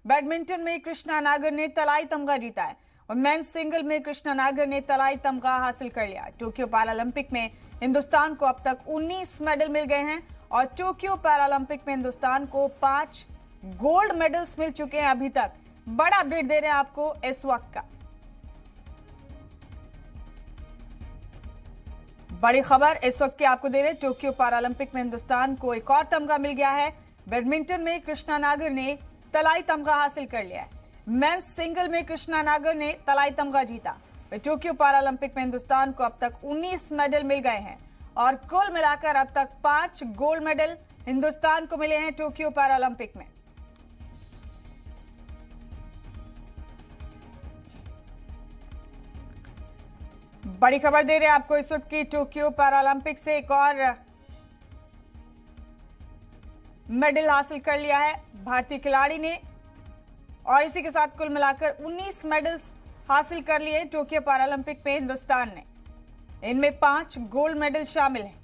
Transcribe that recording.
Badminton में कृष्णा नागर ने तलाई तमगा जीता है और मेंस सिंगल में कृष्णा नागर ने तलाई तमगा हासिल कर लिया। टोक्यो पैरालंपिक में हिंदुस्तान को अब तक 19 मेडल मिल गए हैं और टोक्यो पैरालंपिक में हिंदुस्तान को 5 गोल्ड मेडल्स मिल चुके हैं अभी तक। बड़ा अपडेट दे रहे हैं आपको इस वक्त का। बड़ी खबर इस वक्त की आपको दे रहे हैं। टोक्यो पैरालंपिक में हिंदुस्तान को एक और तमगा मिल गया है। बैडमिंटन में कृष्णा नागर ने तलाई तमगा हासिल कर लिया है। मेंस सिंगल में कृष्णा नागर ने तलाई तमगा जीता। टोक्यो पैरालंपिक में हिंदुस्तान को अब तक 19 मेडल मिल गए हैं और कुल मिलाकर अब तक 5 गोल्ड मेडल हिंदुस्तान को मिले हैं टोक्यो पैरालंपिक में। बड़ी खबर दे रहे हैं आपको इस वक्त की टोक्यो पैरालंपिक से। एक और मेडल हासिल कर लिया है भारतीय खिलाड़ी ने और इसी के साथ कुल मिलाकर 19 मेडल्स हासिल कर लिए टोक्यो पैरालंपिक में हिंदुस्तान ने। इनमें 5 गोल्ड मेडल शामिल हैं।